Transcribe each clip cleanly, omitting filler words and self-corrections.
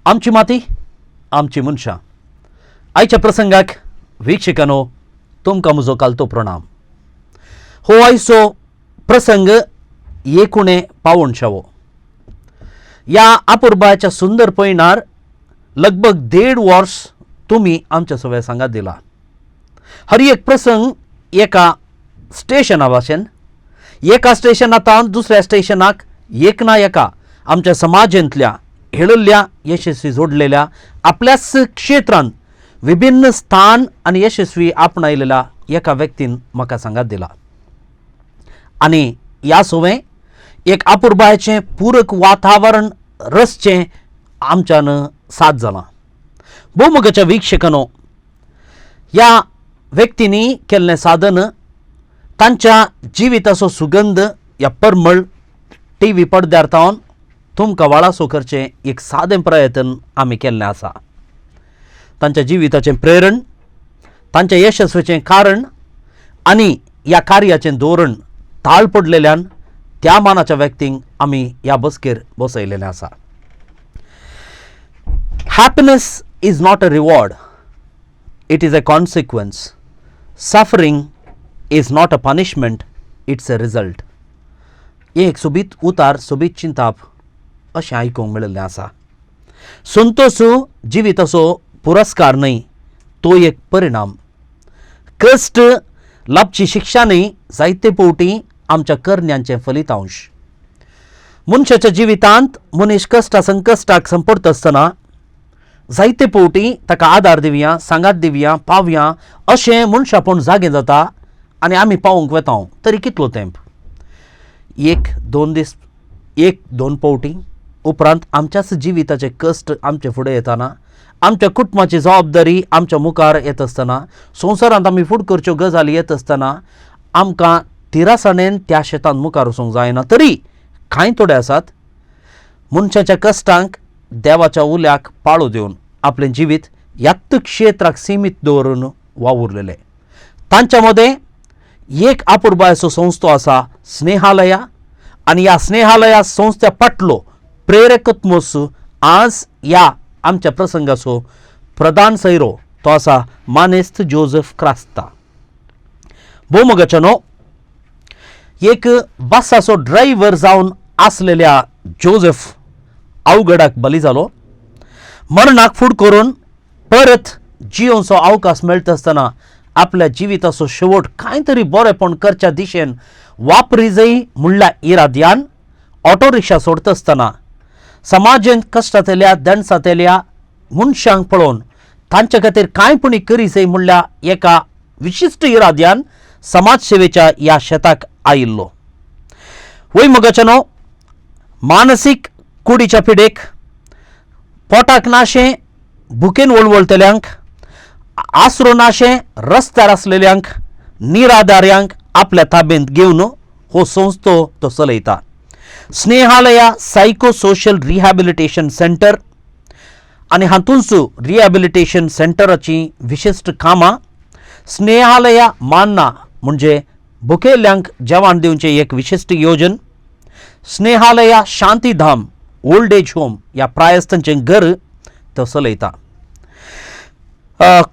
आमची माती आमची मनशां आयच्या प्रसंगाक वीक्षकांनो तुमकां म्हजो कालतो प्रणाम। हो आयचो प्रसंग येकुणे पावणशावो। या अपुर्बाच्या सुंदर पैणार लगभग 1.5 वर्स तुम्ही आमच्या सगळ्या सांगात दिला। हर एक प्रसंग एका स्टेशना भाशेन एका स्टेशनांतल्यान दुसऱ्या स्टेशनाक एक ना एका आमच्या समाजांतल्या हेळिल्ल्या यशस्वी जोडलेल्या आपल्याच क्षेत्रांत विभिन्न स्थान आणि यशस्वी आपणायलेल्या एका व्यक्तीन म्हाका सांगात दिला। आणि ह्या सोवें एक अपुर्बायेचें पूरक वातावरण रचचें आमच्यान साथ जालां। भोवमुगाच्या वीक्षकांनो, ह्या व्यक्तींनी केल्लें साधन तांच्या जिविताचो सुगंध ह्या परमळ टीव्ही पडद्यार तावन तुमकां वाळासो करचें एक सादें प्रयत्न आमी केल्लें आसा। तांच्या जिविताचें प्रेरण, तांच्या यशस्वीचें कारण आनी ह्या कार्याचें धोरण ताळ पडलेल्यान त्या मानाच्या व्यक्तींक आमी ह्या बसकेर बसयलेलें आसा। Happiness is not a reward, it is a consequence. Suffering is not a punishment, it's a result. एक सोबीत उतार सोबीत चिंताप अशें आयकूंक मेळिल्लें आसा। संतोष जिविताचो पुरस्कार न्हय, तो एक परिणाम। कश्ट लाभची शिक्षा न्हय, जायते फावटी आमच्या करण्यांचें फलितांश। मनशाच्या जिवितांत मनीस कश्टा संकश्टाक संपडत आसतना जायते फावटी ताका आदार दिवया, सांगात दिवया, पावया अशें मनशापण जागे जाता आनी आमी पावूंक वेतांव तरी कितलो तेंप? 1-2 दीस, 1-2 फावटी उपरांत आमच्याच जिविताचे कश्ट आमचे फुडें येताना, आमच्या कुटुंबाची जबाबदारी आमच्या मुखार येत आसतना, संवसारांत आमी फुडें करच्यो गजाली येत आसतना आमकां तिरासाणेन त्या शेतांत मुखार वचूंक जायना। तरी कांय थोडे आसात मनशाच्या कश्टांक देवाच्या उल्याक पाळो दिवन आपलें जिवीत ह्याच क्षेत्राक सीमीत दवरून वावुरलेले। तांच्या मदें एक अपुर्बायचो संस्थो आसा, स्नेहालया। आनी ह्या स्नेहालया संस्थे फाटलो प्रेरकत्मोस आज ह्या आमच्या प्रसंगाचो प्रधान सैरो तो आसा मानेस्त जोसेफ क्रास्ता। भोवमुगाच्यानो, एक बसाचो ड्रायव्हर जावन आसलेल्या जोसेफ अवघडाक बली जालो। मरणाक फुड करून परत जियोंचो अवकाश मेळटा आसतना आपल्या जिविताचो शेवट कांय तरी बरेंपण करच्या दिशेन वापरी जई म्हणल्या इराद्यान ऑटो रिक्षा सोडता आसतना समाजांत कश्टांतल्या दणसांतल्या मनशांक पळोवन तांचे खातीर कांयपणी करी जई म्हणल्या एका विशिश्ट इराद्यान समाज सेवेच्या ह्या शेताक आयिल्लो। वैमुगाच्यानो, मानसीक कुडीच्या पिडेक, पोटाक नाशें भुकेन वळवळतल्यांक, आसरो नाशें रस्त्यार आसलेल्यांक, निराधार्यांक आपल्या ताब्यांत घेवन हो संस्थो तो चलयता। स्नेहालया सायको सोशल रिहॅबिलिटेशन सेंटर आनी हातूंच रिहॅबिलिटेशन सेंटराची विशिश्ट कामां। स्नेहालया मान्ना म्हणजे भुकेल्यांक जेवण दिवचें एक विशिश्ट योजन। स्नेहालया शांतीधाम ओल्ड एज होम ह्या प्रायस्तांचें घर तो चलयता।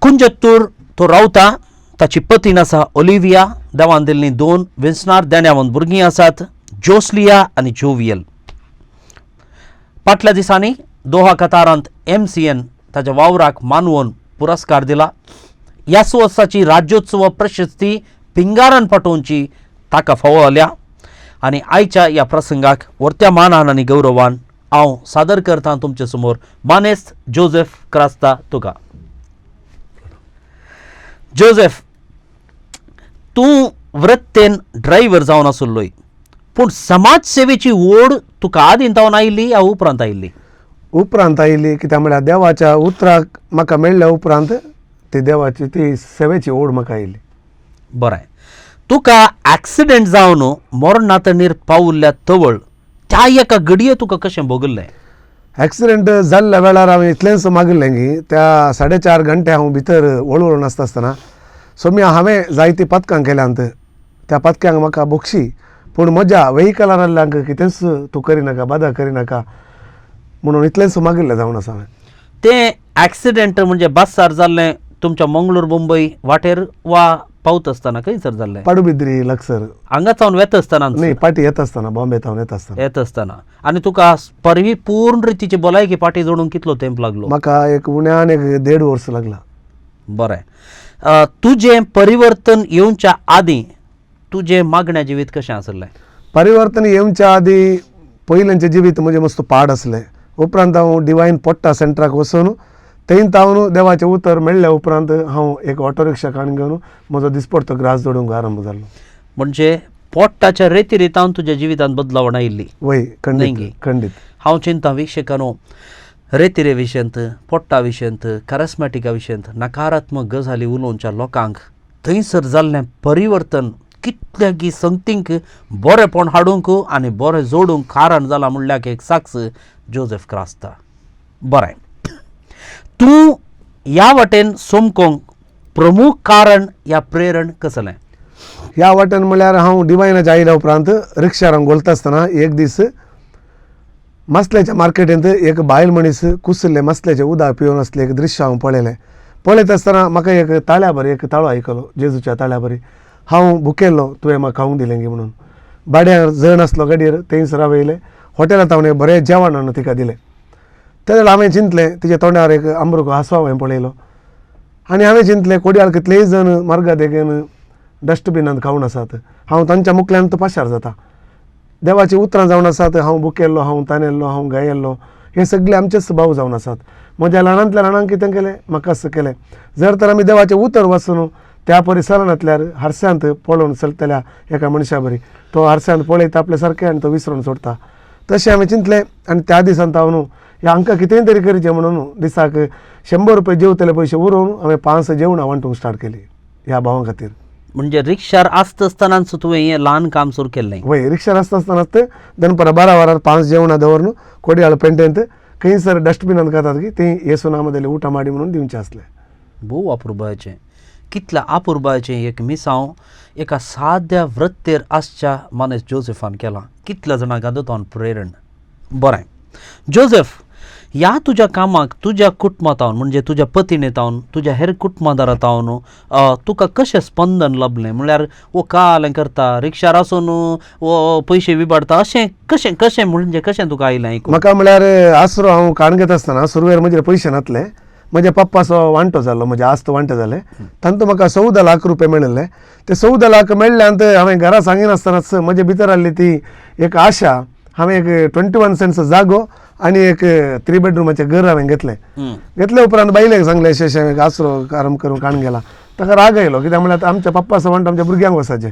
कुंजत्तूर तो रावता। ताची पत्नी आसा ओलिविया। देवान दिल्लीं 2 विन्सनार देण्यावंत भुरगीं आसात, जोस्लिया आनी जोवियल। फाटल्या दिसांनी दोहा कतारांत MCN ताच्या वावराक मानवून पुरस्कार दिला। ह्या वर्साची राज्योत्सव प्रशस्ती पिंगारान पाठोवची ताका फावो जाल्या। आनी आयच्या ह्या प्रसंगाक वर्त्या मानान आनी गौरवान हांव सादर करतां तुमचे समोर मानेस्त जोसेफ क्रास्ता तुका। जोसेफ, तूं वृत्तेन ड्रायव्हर जावन आसुल्लोय, पूण समाज सेवेची ओढ तुका आदींतावन आयिल्ली या उपरांत आयिल्ली? उपरांत आयिल्ली, कित्याक म्हळ्यार देवाच्या उतराक म्हाका मेळ्ळ्या उपरांत ती देवाची ती सेवेची ओढ म्हाका आयिल्ली। बरें, तुका ॲक्सिडेंट जावन मरणातणीर पावुल्ल्या तवळ त्या एका घडये तुका कशें भोगल्लें? ॲक्सिडेंट जाल्ल्या वेळार हांवें इतलेंच मागिल्लें की त्या 4.5 घंटे हांव भितर वळवळ नासता आसतना हांवें जायती पथकां केल्यांत। त्या पथक्यांक म्हाका बक्षी, पूण म्हज्या व्हेहिकलांतल्यांक कितेंच तूं करिनाका, बाधा करिनाका म्हणून इतलेंच मागिल्लें जावन आसा हांवें। ते ॲक्सिडेंट म्हणजे बसार जाल्लें तुमच्या मंगळूर मुंबई वाटेर वा पावत असताना खंयसर जाल्लें पाडुबिद्री लागसर हांगाचावन वेता असताना नाही पाटी येत असताना बॉम्बे थावन येत असताना येत असताना आनी तुका पूर्ण रितीची भलायकी पाटी जोडूंक कितलो तेंप लागलो म्हाका एक उण्यान एक 1.5 वर्स लागला. बरें तुजें परिवर्तन येवच्या आदीं तुजें मागण्या जिवीत कशें आसलें परिवर्तन येवच्या आदी पयलींचें जिवीत म्हणजे मस्त पाड असलें. उपरांत हांव डिवायन पोट्टा सेंटराक वचून थंय तावन देवाचें उतर मेळ्ळें उपरांत हांव एक ऑटो रिक्षा काडून घेवन म्हजो दिसपडतो ग्रास जोडूंक आरंभ जालो. म्हणजे पोट्टाच्या रेतीरितावन तुज्या जिवितांत बदलावण आयिल्ली वय खंडीत नेंगी. खंडीत हांव चिंता विशेकानो रेतिरे विशयंत पोट्टा विशयंत कॅरिस्मॅटिका विशयंत नकारात्मक गजाली उलोवच्या लोकांक थंयसर जाल्लें परिवर्तन कितल्यागी संगतींक बरेपण हाडूंक आनी बरें जोडूंक कारण जाला म्हणल्यार एक साक्ष जोसेफ क्रास्ता. बरें तूं ह्या वाटेन सोमकोंक प्रमुख कारण या प्रेरण कसलें ह्या वाटेन म्हळ्यार हांव डिवायनाच्या आयल्या उपरांत रिक्षार घोलता आसतना एक दीस मसल्याच्या मार्केटींत एक बायल मनीस कुसल्ले मसल्याचें उदक पिवन आसलें एक दृश्य हांव पळयत आसतना म्हाका एक ताळ्या बरी एक ताळो आयकलो जेजूच्या ताळ्या बरी. हांव भुकेल्लो तुवें म्हाका खावंक दिलें गी म्हणून. भाड्यार जण आसलो गाडयेर थंयच रावयलें. हॉटेलांत हांवें एक बरें जेवण हाडून तिका दिलें. त्या वेळार हांवें चिंतलें तिच्या तोंडार एक अमरूक हांसो हांवें पळयलो आनी हांवें चिंतलें कोडयाळ कितलेय जण मार्गा देगेन डस्टबिनांत खावन आसात. हांव तांच्या मुखल्यान पाशार जाता. देवाची उतरां जावन आसात. हांव भुकेल्लो हांव तानेल्लो हांव गायेल्लो हे सगळे आमचेच भाव जावन आसात. म्हज्या ल्हानांतल्या ल्हानांक कितें केलें म्हाका असं केलें जर तर आमी देवाचें उतर वचून त्या परिसरांतल्यार हारस्यांत पळोवन चलतल्या एका मनशा बरी तो हारस्यांत पळयता आपले सारकें आनी तो विसरून सोडता. तशें हांवें चिंतलें आनी त्या दिसांत हांव न्हू ह्या हांकां कितेंय तरी करचें म्हणून दिसाक 100 रुपया जेवतले पयशे उरोवन हांवें 5 जेवणां वांटूंक स्टार्ट केली ह्या भावां खातीर. म्हणजे रिक्षार आसता आसतनाच तुवें हें ल्हान काम सुरू केल्लें वय रिक्षार आसता आसतनाच दनपारां 12 वरार 5 जेवणां दवरून कोडयाळ पेंटेंत खंयसर डस्टबिनांत घातात की तें येसू नामदेले उठा माडी म्हणून दिवचें आसलें. भोव अपुर्बाचें कितल्या अपुर्बाचें एक मिसांव एका साद्या वृत्तेर आसच्या मनीस जोसेफान केलां. कितल्या जाणांक आदोतावन प्रेरण. बरें जोसेफ ह्या तुज्या कामाक तुज्या कुटुंबांतावन म्हणजे तुज्या पत्नीतावन तुज्या हेर कुटुंबादारातावन तुका कशें स्पंदन लभलें म्हळ्यार वो काल हें करता रिक्षार आसून वो पयशे विबाडता अशें कशें कशें म्हणजे कशें तुका आयलें आयकूंक म्हाका म्हळ्यार आसरो हांव काण घेता आसतना सुरवेर म्हजे पयशे नासले. म्हज्या पप्पाचो वांटो जालो म्हजे आस्त वांटे जाले तांतूं म्हाका 14 लाख रुपया मेळिल्ले. ते 14 लाख मेळ्ळ्यांत हांवें घरा सांगिनासतनाच म्हजे भितर आहली ती एक आशा हांवें एक 21 सेंट्स जागो आनी एक 3 बेडरूमाचें घर हांवें घेतले उपरांत बायलेक सांगलें अशें हांवें आसरो आराम करून काण गेला. ताका राग आयलो कित्याक म्हळ्यार आमच्या पप्पाचो वांटो आमच्या भुरग्यांक वचाचें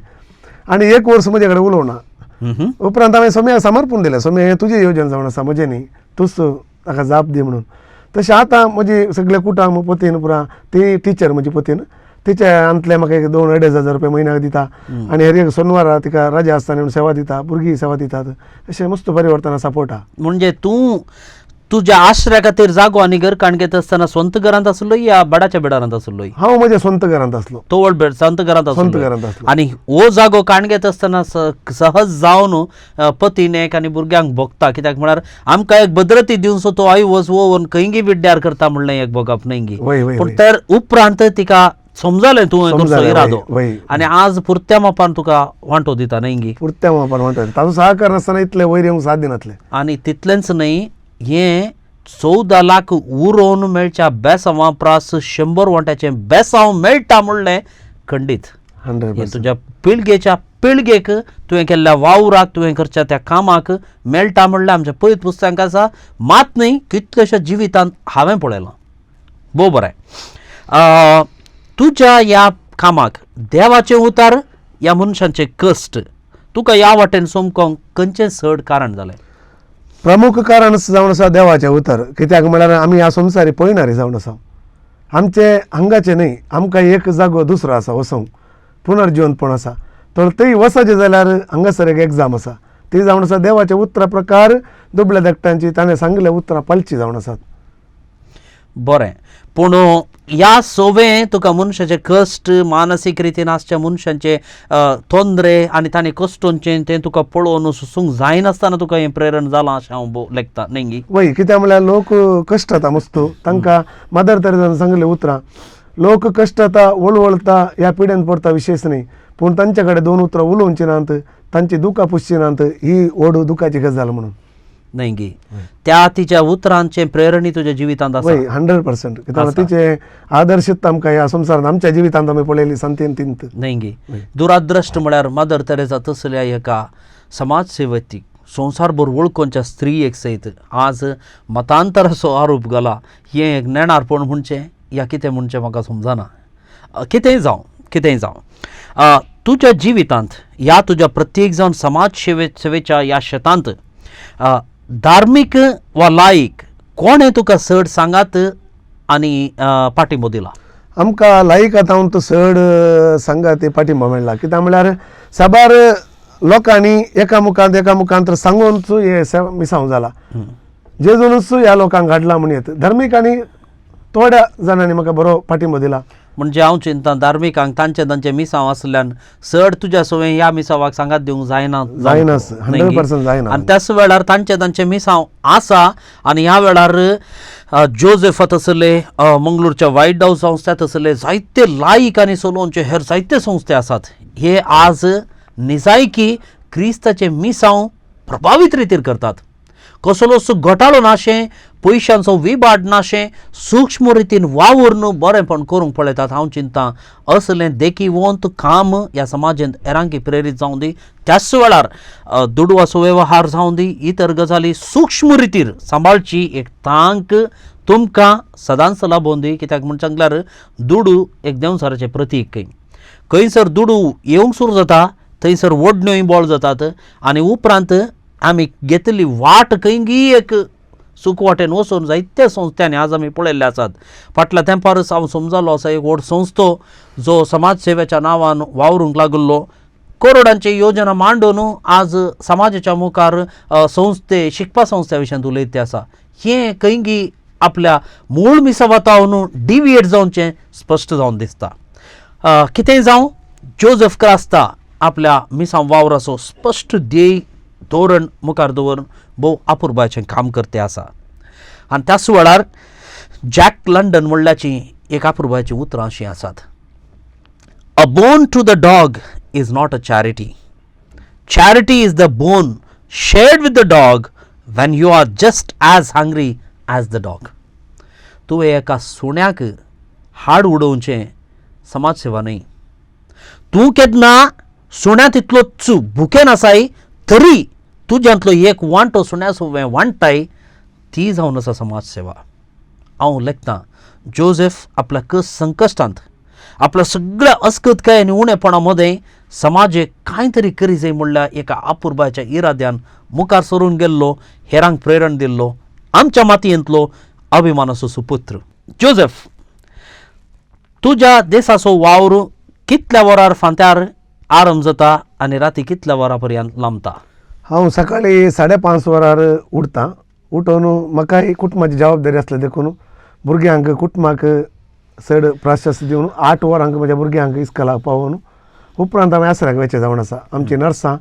आनी 1 वर्स म्हजे कडेन उलोवना. उपरांत हांवें सोम्याक समर्पूण दिलें सोम्या हें तुजें येवजण जावन आसा म्हजें न्ही तूंच ताका जाप दी म्हणून. तशें आतां म्हजी सगळे कुटुंब पतीन पुरा ती टिचर म्हजी पतीन तिच्या अंतले म्हाका एक 2-2.5 रुपया म्हयन्याक दिता आनी हेर एक सोनवारा तिका रजा आसता म्हणून सेवा दिता भुरगीं सेवा दितात. अशें मस्त परिवर्तन आसा पोटा. म्हणजे तूं तुज्या आश्रया खातीर जागो आनी घर काण घेता आसतना स्वंत घरांत आसलो या भाड्याच्या बेडारांत आसलो हांव म्हज्या स्वंत घरांत आसलो तोवड बेड संत घरांत स्वंत आसलो घरांत आसलो आनी हो जागो काण घेता आसतना सहज जावन पतीनेक आनी भुरग्यांक भोगता कित्याक म्हळ्यार आमकां एक भद्रती दिवचो तो आई वच वो खंयगी विड्ड्यार करता म्हणलें एक भोगप न्ही वय वय पूण तर उपरांत तिका समजालें तूं करचो इरादो वय आनी आज पुरत्या मापान तुका वांटो दिता न्ही पुरत्या मापान वांटो ताचो सहकार नासतना इतलें वयर येवंक साध्य नासलें. आनी तितलेंच न्ही हें 14 लाख उरोवन मेळच्या बेसांवा प्रास 100 वांट्याचें बेसांव मेळटा म्हणलें खंडीत. 100% तुज्या पिळगेच्या पिळगेक तुवें केल्ल्या वावराक तुवें करच्या त्या कामाक मेळटा म्हणल्यार आमच्या पयत पुस्तकांत आसा. मात न्ही कितलेशा जिवितांत हांवें पळयलां. भोव बरें तुज्या ह्या कामाक देवाचें उतार ह्या मनशांचे कश्ट तुका ह्या वाटेन सोमकोंक खंयचें चड कारण जालें. प्रमुख कारण जावन आसा देवाचें उतर. कित्याक म्हळ्यार आमी ह्या संवसारी पळयणारी जावन आसा. आमचे हांगाचे न्ही आमकां एक जागो दुसरो आसा वचूंक पुनर्जिवंतपण आसा. तर थंय वचचें जाल्यार हांगासर एक एग्जाम आसा ती जावन आसा देवाचे उतरां प्रकार दुबळ्या धाकट्यांची ताणें सांगलें उतरां पालची जावन आसात. बरें पूण ह्या सोवे तुका मनशाचे कश्ट मानसीक रितीन आसच्या मनशांचे तोंदरे आनी तांणी कश्टांचे तें तुका पळोवन सुसूंक जायनासतना तुका हें प्रेरण जालां अशें हांव लेखता न्ही वय कित्याक म्हळ्यार लोक कश्ट जाता मस्तो तांकां मदर तेरेसान सांगलें उतरां लोक कश्ट जाता वळवळता ह्या पिड्यान पडटा विशेष न्ही पूण तांचे कडेन 2 उतरां उलोवची नात तांची दुकां पुसची नात ही व्हड दुखाची गजाल म्हणून न्ही त्या तिच्या उतरांचे प्रेरणी तुज्या जिवितांत आसा वय 100% कित्याक तिचे आदर्शत आमकां ह्या संवसारांत आमच्या जिवितांत आमी पळयली संतेन तिंत न्ही दुरादृश्ट म्हळ्यार मदर तेरेसा तसल्या एका समाज सेवतीक संवसारभर वळखोवच्या स्त्रीयेक सयत आज मतांतराचो आरोप घाला हें एक नेणारपण म्हणचें या कितें म्हणचें म्हाका समजना कितेंय जावं तुज्या जिवितांत ह्या तुज्या प्रत्येक जावन समाज सेवेच्या ह्या शेतांत धार्मीक वा लायक कोणें तुका चड सांगात आनी पाठिंबो दिला आमकां लायक आतां तो चड सांगात पाठिंबो मेळ्ळा कित्याक म्हळ्यार साबार लोकांनी एकामुखांत सांगूनच हे मिसांव जाला जेजूनच ह्या लोकांक हाडला म्हण येत धार्मिकांनी थोड्या जाणांनी म्हाका बरो पाठिंबो दिला म्हणजे हांव चिंता धार्मिकांक तांचे मिसांव आसल्यान चड तुज्या सवय ह्या मिसावाक सांगात दिवंक जायना 100% जायना आनी त्याच वेळार तांचे मिसांव आसा आनी ह्या वेळार जोसेफात आसले मंगळूरच्या वायट हावस संस्थेंत आसले जायते लायक आनी सोलोवचे हेर जायते संस्थे आसात हे आज निजायकी क्रिस्ताचे मिसांव प्रभावीत रितीन करतात कसलोच घोटाळो नाशें पयशांचो विबाड नाशें सूक्ष्म रितीन वावरून बरेंपण करूंक पळयतात हांव चिंता असलें देखीवंत काम ह्या समाजांत हेरांकी प्रेरीत जावं दी त्याच वेळार दुडवाचो वेव्हार जावं दी इतर गजाली सूक्ष्म रितीन सांबाळची एक तांक तुमकां सदांच लाभोवन दी कित्याक म्हण सांगल्यार दुडू एक देंवसाराचें प्रतीक खंयसर दुडू येवंक सुरू जाता थंयसर वडण्योय बोळ जातात आनी उपरांत आमी घेतली वाट खंयी एक सुकवाटेन वचून जायत्या संस्थांनी आज आमी पळयल्ले आसात फाटल्या तेंपारच हांव समजालो आसा एक व्हड संस्थो जो समाज सेवेच्या नांवान वावरूंक लागलो करोडांची योजना मांडून आज समाजाच्या मुखार संस्थे शिकपा संस्थे विशयान उलयते आसा हें खंयी आपल्या मूळ मिसावातावन डिविएट जावचें स्पश्ट जावन दिसता कितेंय जावं जोसेफ क्रास्ता आपल्या मिसांव वावराचो स्पश्ट ध्येय धोरण मुखार दवरून भोव अपुरबायेचें काम करते आसा आनी त्याच वेळार जॅक लंडन म्हणल्याची एक अपुरबायेचीं उतरां अशीं आसात a bone to the dog is not a charity is the bone shared with the dog when you are just as hungry as the dog तुवें एका सुण्याक हाड उडोवचें समाज सेवा न्ही तूं केन्ना सुण्या तितलोच भुकेन आसाय तरी तुज्यांतलो एक वांटो सुण्या सोवें वांटाय ती जावन आसा समाज सेवा हांव लेखतां जोसेफ आपल्या संकश्टांत आपल्या सगळ्या अस्कतकाय आनी उणेपणा मदें समाजेक कांय तरी करी जाय म्हणल्या एका अपुरबायच्या इराद्यान मुखार सरून गेल्लो हेरांक प्रेरण दिल्लो आमच्या मातयेंतलो अभिमानाचो सुपुत्र जोसेफ तुज्या देशाचो वावर कितल्या वरार फांत्यार आरंभ जाता आनी राती कितल्या वरां पर्यंत लांबता हांव सकाळी 5:30 वरार उठतां उठून म्हाकाय कुटुंबाची जबाबदारी आसली देखून भुरग्यांक कुटुंबाक चड प्राशस्त दिवन 8 वरांक म्हज्या भुरग्यांक इस्कॉलाक पावोवन उपरांत हांवें आसऱ्याक वयचें जावन आसा आमची नर्सां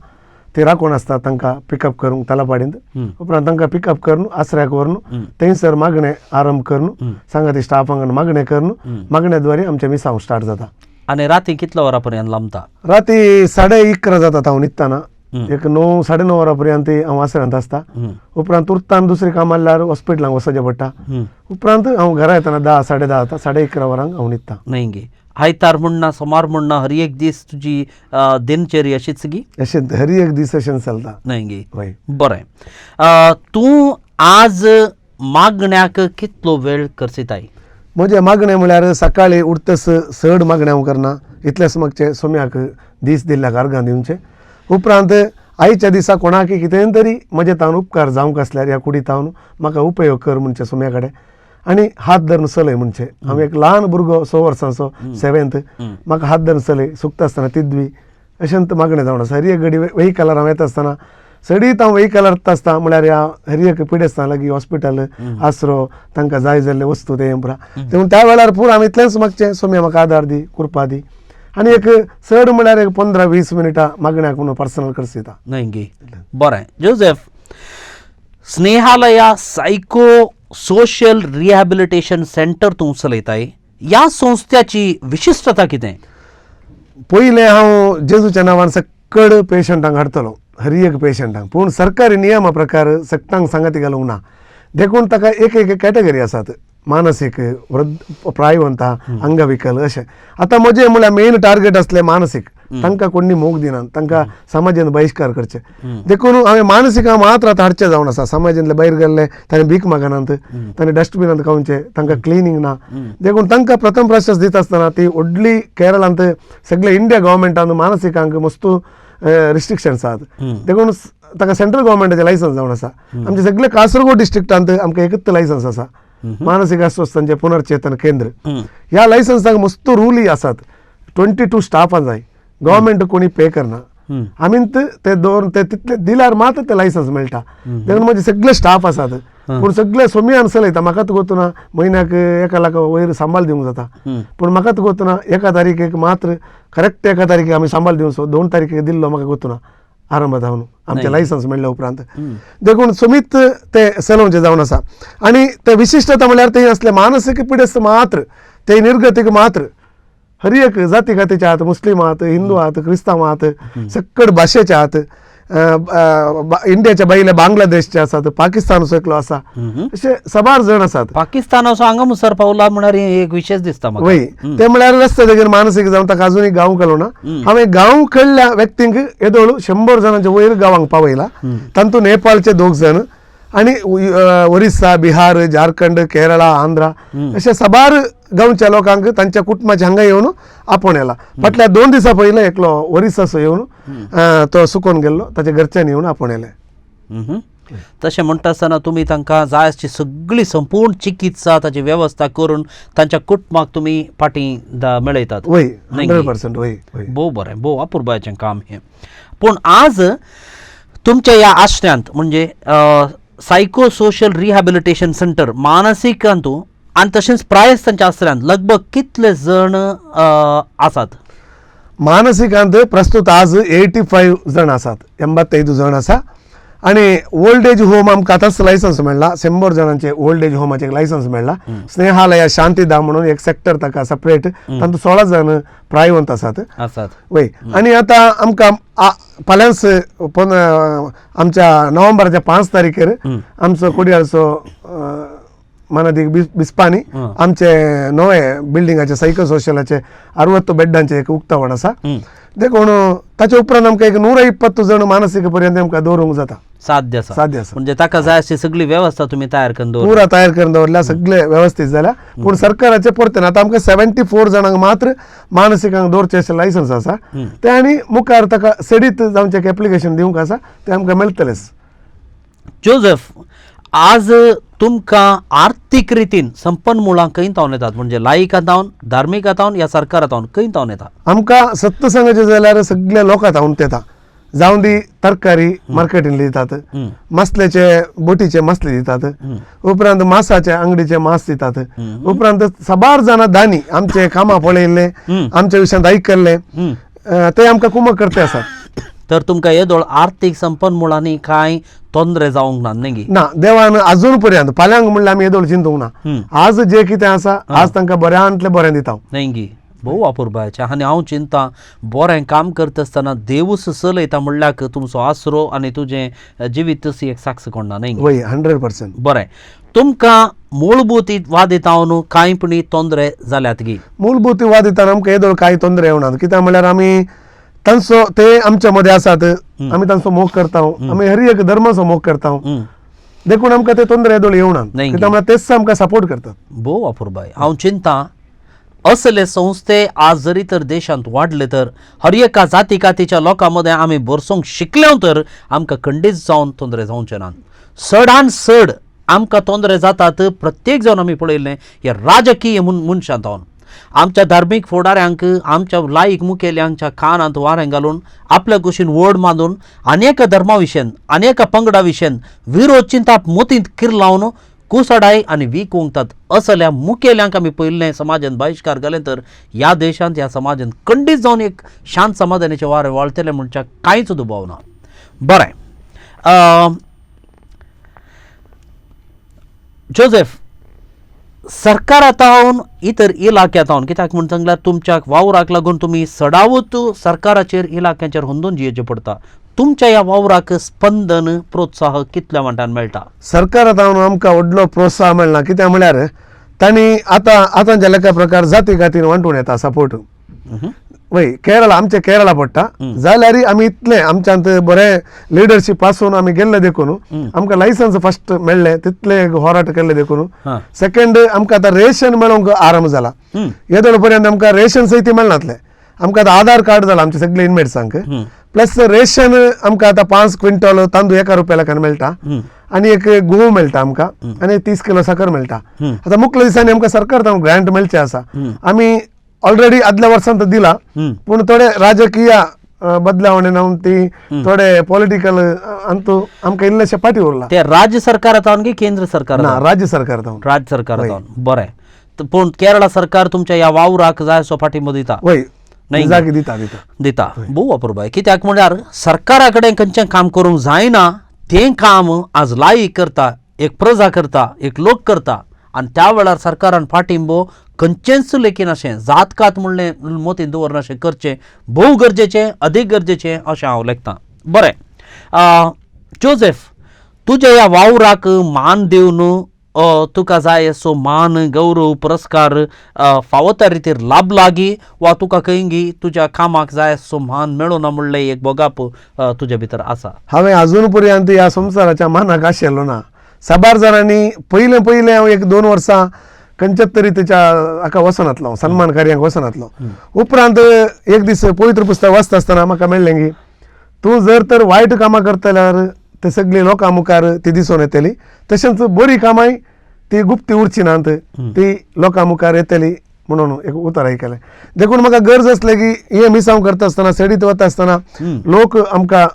ती राखून आसता तांकां पिकअप करूंक तलापाडींत उपरांत तांकां पिकअप करून आसऱ्याक व्हरून थंयसर मागणें आरंभ करून सांगाती स्टाफांक मागणें करून मागण्या आमचें मिसांव स्टार्ट जाता आनी राती कितल्या वरां पर्यंत लांबता राती 11:30 जातात हांव न्हिदताना एक 9-9:30 वरां पर्यंत हांव आसऱ्यांत आसता उपरांत उरतान दुसरी कामां जाल्यार हॉस्पिटलांक वचचें पडटा उपरांत हांव घरा येताना 10-10:30 जाता 11:30 वरांक हांव न्हिदतां न्ही गे आयतार म्हणना सोमार म्हणना हर एक दीस तुजी दिनचर्या अशीच गी अशें हर एक दीस अशें चलता न्ही गे हय बरें तूं आज मागण्याक कितलो वेळ करसिताय म्हजे मागणें म्हळ्यार सकाळी उठतस चड मागणें हांव करना इतलेंच मागचें सोम्याक दीस दिल्ल्याक अर्गां दिवचें उपरांत आयच्या दिसा कोणाकय कितें तरी म्हजे तावन उपकार जावंक आसल्यार ह्या कुडींतावन म्हाका उपयोग कर म्हणचें सोम्या कडेन आनी हात धरून चलय म्हणचें हांव एक ल्हान भुरगो 6 वर्सांचो 7th म्हाका हात धरून चलय सुकता आसतना तिद्वी अशें मागणें जावन आसा हर एक घडी व्हेइकलार हांव येता आसतना सडीत हांव वेहिकल हाडटा आसता म्हळ्यार ह्या हरियक पिडे आसता लागीं हॉस्पिटल आसरो तांकां जाय जाल्ले वस्तू ते पुरा देखून त्या वेळार पुरो हांव इतलेंच मागचें सोम्या म्हाका आदार दी कुरपा दी आनी एक चड म्हळ्यार एक 15-20 मिनिटां मागण्याक म्हणून पर्सनल खर्च दिता नाही बरें Joseph Snehalaya psycho social rehabilitation centre तूं चलयताय ह्या संस्थेची विशिश्टता कितें पयलें हांव जेजूच्या नांवान सक्कड पेशंटांक हाडटलो हर एक पेशंटांक पूण सरकारी नियमा प्रकार सक्तांक सांगाती घालूंक ना देखून ताका एक एक कॅटेगरी आसात मानसीक वृद्ध प्रायवंता अंगविकल अशें आतां म्हजें म्हळ्यार मेन टार्गेट असलें मानसीक तांकां कोणी मोग दिनात तांकां समाजान बहिष्कार करचे देखून हांवें मानसिकां मात्र आतां हाडचें जावन आसा समाजांतले भायर गेल्ले ताणें भीक मागनात ताणें डस्टबिनांत खावचे तांकां क्लिनींग ना देखून तांकां प्रथम प्रशस्त दिता आसतना ती व्हडली केरळांत सगळे इंडिया गव्हर्मेंटान मानसिकांक मस्तू रिस्ट्रिक्शन्स आहात देखून ताका सेंट्रल गव्हर्मेंटाचें लायसन्स जावन आसा आमचे सगळे कासरगोड डिस्ट्रिक्टांत आमकां एकच लायसन्स आसा मानसीक अस्वस्थांचे पुनर्चेतन केंद्र ह्या लायसन्साक मस्त रूल आसात 22 स्टाफ जाय गव्हर्मेंट कोणी पे करना आमीन ते तितले दिल्यार मात्र ते लायसन्स मेळटा देखून म्हजे सगळे स्टाफ आसात पूण सगळे सोम्यान चलयता म्हाकाच गोतूना म्हयन्याक 1 लाख वयर सांबाळ दिवंक जाता पूण म्हाकाच गोतूना 1 तारीखेक मात्र करेक्ट 1 तारीखेक आमी सांबाळ दिवचो 2 तारीखेक दिल्लो म्हाका गोतूना आरंभ जावन आमचें लायसन्स मेळ्ळ्या उपरांत देखून सोमीत ते चलोवचें जावन आसा आनी ते विशिश्टता म्हळ्यार थंय असले मानसीक पिडेस्त मात्र ते निर्गतीक मात्र हर एक जाती खातीचे आहात मुस्लीम आहात हिंदू आहात क्रिस्तांव आहात सक्कड भाशेचे आहात इंडियाच्या भायले बांगलादेशचे आसात पाकिस्तान एकलो आसा अशे साबार जण आसात पाकिस्तान असो हांगा मुसर पावला म्हळ्यार एक विशेष दिसता म्हाका वय ते म्हळ्यार रस्ते देगेर मानसीक जावन ताका अजुनूय गांव केलो ना हांवें गांव खेळल्या व्यक्तींक येदोळ 100 जणांच्या वयर गांवांक पावयला तातूंत नेपाळचे 2 जण आनी ओरिस्सा बिहार झारखंड केरळा आंध्रा अशे साबार गांवच्या लोकांक तांच्या कुटुंबाचे हांगा येवन आपोवण्याला फाटल्या 2 दिसां पयलीं एकलो ओरिस्साचो येवन तो सुकोवन गेल्लो ताच्या घरच्यांनी येवन आपोवण्याले तशें म्हणटा आसतना तुमी तांकां जाय आसची सगळी संपूर्ण चिकित्सा ताची वेवस्था करून तांच्या कुटुंबाक तुमी फाटीं मेळयतात वय 100% वय भोव बरें भोव अपुरबायेचें काम हें पूण आज तुमच्या ह्या आश्रयांत म्हणजे सायको सोशल रिहॅबिलिटेशन सेंटर मानसिकांतू आनी तशेंच प्रायस्तांच्या आश्रयांत लगभग कितले जण आसात मानसिकांत प्रस्तुत आज 85 जण आसात 85 जण आसा आनी ओल्ड एज होम आमकां आतांच लायसन्स मेळ्ळा 100 जणांचे ओल्ड एज होमाचे लायसन्स मेळ्ळा स्नेहालया शांतीधाम म्हणून एक सेक्टर ताका सेपरेट तातूंत 16 जण प्रायवंत आसात वय आनी आतां आमकां फाल्यांच आमच्या नोव्हेंबराच्या 5 तारखेर आमचो कोडयाळचो मानादीक बिस्पानी आमचे नवे बिल्डिंगाचे सायको सोशलाचे 60 बेड्डांचे एक उक्तावण आसा देखून ताचे उपरांत आमकां एक 120 जण मानसीक पर्यंत आमकां दवरूंक जाता साध्य आसा म्हणजे ताका जाय अशी सगळी वेवस्था तुमी तयार करून दवरल्या पुरा तयार करून दवरल्या सगळे व्यवस्थीत जाल्या पूण सरकाराचे परतून आतां आमकां 74 जणांक मात्र मानसिकांक दवरचे अशें लायसन्स आसा ते आनी मुखार ताका सेडीत जावचें एक एप्लिकेशन दिवंक आसा ते आमकां मेळटलेच जोसेफ आज तुमकां आर्थीक रितीन संपन्मुळां खंय तावन येतात म्हणजे लायिकांतावन धार्मिकांतावन ह्या सरकारांतावन खंय तावन येता आमकां सत्संगाचे जाल्यार सगळे लोकांतावन येता जावं दी तरकारी मार्केटीन दितात मसल्याचे बोटीचे मसले दितात उपरांत मासाचे अंगडीचे मास दितात उपरांत साबार जाणां दानी आमचे कामां पळयल्ले आमच्या विशयांत आयकल्ले ते आमकां कुमक करते आसात तर तुमकां येदोळ आर्थीक संपन्मुळांनी कांय तोंदरे जावंक ना न्ही ना देवान अजून पर्यंत फाल्यांक म्हणल्यार आमी येदोळ चिंतूंक ना आज जे कितें आसा आज तांकां बऱ्यांतले बरें दिता न्ही भोव अपुरबायेचें आनी हांव चिंता बरें काम करता आसतना देवूच चलयता म्हणल्यार तुमचो आसरो आनी तुजें जिवीत तशी एक साक्ष कोणना न्ही वय 100% बरें तुमकां मूलभूतवादितावन कांयपणी तोंदरे जाल्यात गी मूलभूतवादितान आमकां येदोळ कांय तोंदरे येवनात कित्याक म्हळ्यार आमी तांचो ते आमच्या मदें आसात आमी तांचो मोग करता आमी हर एक धर्माचो मोग करता देखून आमकां ते तोंदरे येदोळ येवनात कित्याक म्हळ्यार तेच आमकां सपोर्ट करतात भोव अपुरबाय हांव चिंता असले संस्थे आज जरी तर देशांत वाडले तर हर एका जाती कातीच्या लोकां मदें आमी बरसोंक शिकल्यो तर आमकां खंडीत जावन तोंदरे जावचे नात चडान चड आमकां तोंदरे जातात प्रत्येक जावन आमी पळयल्लें हे राजकीय मनशांतावन आमच्या धार्मीक फुडाऱ्यांक आमच्या लायक मुखेल्यांच्या कानांत वारें घालून आपल्या कुशीन वड मांडून अनेक धर्मा अनेक पंगडा विरोध चिंताप मोतींत किर लावन कुसडाय आनी वीक ओंगतात असल्या मुखेल्यांक आमी पयले समाजान बहिष्कार घाले तर ह्या देशांत ह्या समाजान खंडीत जावन एक शांत समाधानाचे वारें वळटले म्हणच्या कांयच दुबाव ना. बरें, जोसेफ, सरकारांत इतर इलाक्यांत कित्याक म्हण सांगल्यार तुमच्या वावराक लागून तुमी सडावत सरकाराचेर इलाक्यांचेर हुंदून जियेचें पडटा. तुमच्या ह्या वावराक स्पंदन प्रोत्साह कितल्या वांटान मेळटा? सरकारांत आमकां व्हडलो प्रोत्साह मेळना. कित्याक म्हळ्यार तांणी आतांच्या लेखा प्रकार जाती गातीन वांटून येता सपोर्ट. वय केरळा आमचे केरळा पडटा जाल्यार आमी इतले आमच्यांत बरें लिडरशीप पासून आमी गेल्ले देखून आमकां लायसन्स फर्स्ट मेळ्ळे तितले होराट केल्ले देखून. सेकंड आमकां आतां रेशन मेळोवंक आराम जाला. येदोळ पर्यंत आमकां रेशन सयती मेळनातले. आमकां आतां आधार कार्ड जाला आमचे सगळे इनमेट्सांक. प्लस रेशन आमकां आतां 5 क्विंटल तांदूळ ₹1 लाखान मेळटा आनी एक गूं मेळटा आमकां आनी 30 किलो साकर मेळटा. आतां मुख्य दिसांनी आमकां सरकार ग्रांट मेळचे आसा. आमी ऑलरेडी आदल्या वर्सांत दिला पूण थोडे राजकीय बदलावणे जावन ती थोडे पॉलिटिकल अंतू आमकां इल्लेशे फाटी उरला. ते राज्य सरकारांत की केंद्र सरकारांत? ना, राज्य सरकारांत. राज्य सरकारांत. बरें, पूण केरळा सरकार तुमच्या ह्या वावराक जाय असो फाटींबो दिता? वय नाही जागी दिता. भोव अपुरबाय. कित्याक म्हळ्यार सरकारा कडेन खंयचें काम करूंक जायना तें काम आज लायक करता, एक प्रजा करता, एक लोक करता आनी त्या वेळार सरकारान फाटींबो खंयचेंच लेखीन अशें जातकात म्हणलें मोतीन दवरन अशें करचें भोव गरजेचें, अदीक गरजेचें अशें हांव लेखतां. बरें, जोसेफ, तुज्या ह्या वावराक मान दिवन तुका जाय असो मान, गौरव, पुरस्कार फावो त्या रितीर लाभला गी वा तुका खंयी तुज्या कामाक जाय असो मान मेळूं ना म्हणलें एक बोगाप तुज्या भितर आसा? हांवें अजून पर्यंत ह्या संवसाराच्या मानाक आशिल्लो ना. साबार जाणांनी पयलें हांव 1-2 वर्सां खंयच्याच तरी तेच्या हाका वचनातलो, सन्मान कार्याक वचनातलो. उपरांत एक दीस पवित्र पुस्तक वाचता आसतना म्हाका मेळ्ळें की तूं जर तर वायट कामां करतल्यार ते सगळी लोकां मुखार ती दिसून येतली, तशेंच बरी कामांय ती गुप्ती उरची नात, ती लोकां मुखार येतली म्हणून एक उतर आयकलें. देखून म्हाका गरज आसली की हे मिसांव करता आसतना, सेडीत वता आसतना लोक आमकां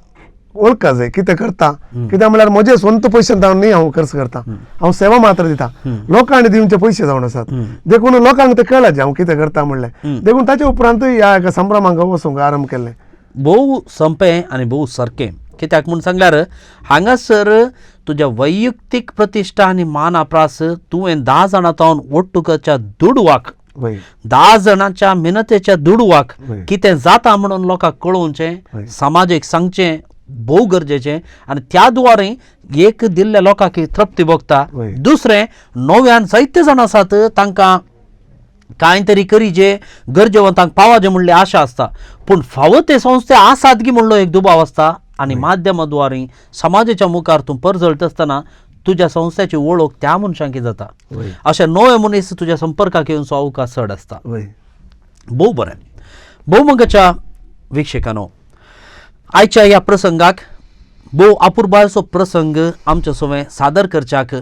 वळखा जाय कितें करता. कित्याक म्हळ्यार म्हजे स्वंत पयशांत हांव न्ही हांव खर्च करता, हांव सेवा मात्र दिता. लोकांनी दिवचे पयशे जावन आसात देखून लोकांक ते कळचे हांव कितें करता म्हणलें. देखून ताचे उपरांत ह्या एका संभ्रमांक वचूंक आरंभ केलें. भोव संपें आनी भोव सारकें. कित्याक म्हूण सांगल्यार हांगासर तुज्या वैयक्तीक प्रतिश्ठा आनी मान आप्रास तुवें 10 जाणां वट्टुकाच्या दुडवाक, 10 जाणांच्या मिनतेच्या दुडवाक कितें जाता म्हणून लोकांक कळोवचें, समाजीक सांगचें भोव गरजेचें. आनी त्या द्वारे एक दिल्ल्या लोकांक तृप्ती भोगता. दुसरें, नव्यान जायते जाण आसात तांकां कांय तरी करीचे, गरजेवंतांक पावाजे म्हणले आशा आसता, पूण फावो ते संस्थे आसात गी म्हणलो एक दुबाव आसता. आनी माध्यमां द्वारे समाजाच्या मुखार तूं परजळटा आसतना तुज्या संस्थेची वळख त्या मनशांक जाता. अशे नवे मनीस तुज्या संपर्काक येवचो अवकाश चड आसता. भोव बरें. भोवमंगाच्या विक्षेकांनो, आयच्या ह्या प्रसंगाक भोव अपुरबायसो प्रसंग आमचे सोवे सादर करच्याक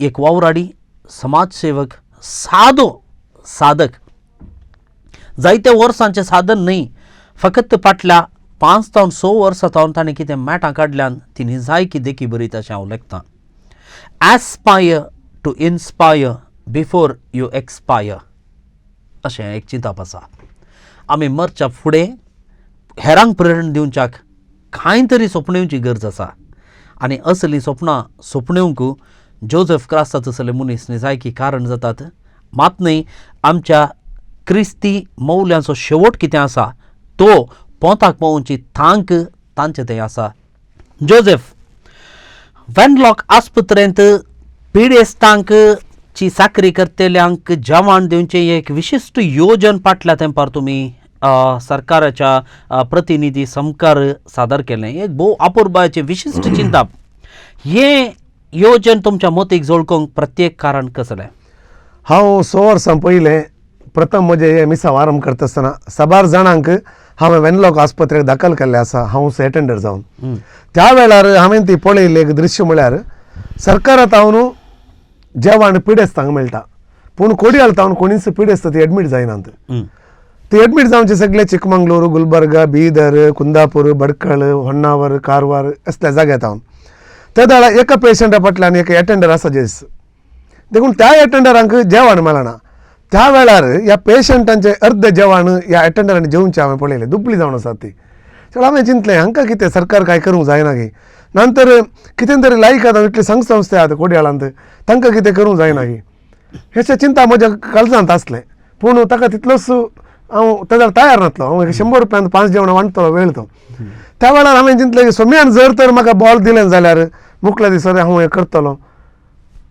एक वावराडी समाजसेवक, साधक, जायत्या वर्सांचें साधन न्ही, फकत फाटल्या 5 ते 6 वर्सां ताणें कितें मॅटां काडल्यान ती निजायकी देखी बरीत अशें हांव लेखतां. Aspire to inspire before you expire अशें एक चिंतप आसा. आमी मरच्या फुडें हेरांक प्रेरणा दिवच्याक कांय तरी स्वप्नेवची गरज आसा. आनी असलीं स्वप्नां स्वप्नेवंक जोसेफ क्रास्ताचो असले मनीस निजायकी कारण जातात. मात न्ही, आमच्या क्रिस्ती मौल्यांचो शेवट कितें आसा तो पोंताक पावोवची थांक तांचे थंय आसा. जोसेफ, वेनलॉक आस्पत्रेंत पिडेस्तांक ची साखरी करतेल्यांक जेवण दिवचें एक विशिश्ट योजन फाटल्या तेंपार तुमी सरकाराच्या प्रतिनिधी समकार सादर केलें. एक भोव अपुरबायेचें विशिश्ट चिंतप. हें योजन तुमच्या मतीक जोडकोंक प्रत्येक कारण कसलें? हांव 6 वर्सां पयलें प्रथम म्हजे हे मिसांव आरंभ करता आसतना साबार जाणांक हांवें वेनलॉक आस्पत्रेक दाखल केल्लें आसा हाऊस अटेंडर जावन. त्या वेळार हांवें ती पळयलें एक दृश्य म्हळ्यार सरकारांत न्हू जेवण पिडेस्तांक मेळटा, पूण कोडयाळ तावन कोणीच पीड आसता ती एडमीट जायनात ती एडमीट जावचे सगळे चिकमंगळूर गुलबर्गा बीदर कुंदापूर बडकळ होन्नावर कारवार असल्या जाग्यार तावन त्या दाडा एका पेशंटा फाटल्यान एक एटेंडर आसा जेस देखून त्या एटेंडरांक जेवण मेळना त्या वेळार ह्या पेशंटांचे अर्ध जेवण ह्या एटेंडरांनी जेवचे हांवें पळयलें दुबळी जावन आसात ती सो हांवें चिंतलें हांकां कितें सरकार कांय करूंक जायना की नंतर कितें तरी लायक आतां इतली संस्था आहात कोडयाळांत तांकां कितें करूंक जायना की हेचे चिंता म्हज्या काळजांत आसलें पूण ताका तितलोच हांव ताजेर तयार नासलो हांव 100 रुपयांत 5 जेवणां वांटतलो वेळ तो त्या वेळार हांवें चिंतलें की सोम्यान जर तर म्हाका बॉल दिलें जाल्यार मुखल्या दिसार हांव हें करतलो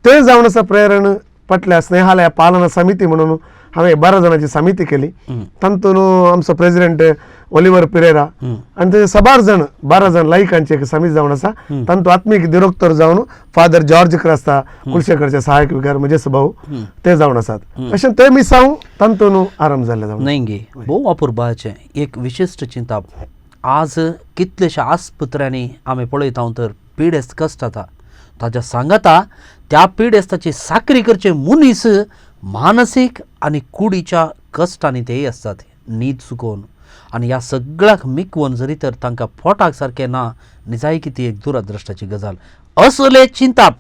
तें जावन आसा प्रेरण फाटल्या स्नेहालया पालना समिती म्हणून हांवें 12 जाणांची समिती केली तातूंत आमचो प्रेसिडेंट ओलिवर पिरेरा आनी ते 12 जाण लायकांची एक समिती जावन आसा तातूंत आत्मीक दिरोक्तर जावन फादर जॉर्ज क्रास्ता कुलशेखरचे सहायक विकार म्हजेच भाऊ ते जावन आसात अशें ते मिसांव तातूंत आराम जाल्ले जावन नाही भोव अपुर्बाचें एक विशिश्ट चिंता आज कितलेशा आस्पत्र्यांनी आमी पळयता तर पिडेस्त कश्ट जाता ताच्या सांगाता त्या पिडेस्ताची साखरी करचे मनीस मानसीक आनी कुडीच्या कश्टांनी तेय आसतात न्हीद चुकोवन आनी ह्या सगळ्याक मिकवून जरी तर तांकां पोटाक सारकें ना निजायकी ती एक दुरदृश्टाची गजाल असले चिंताप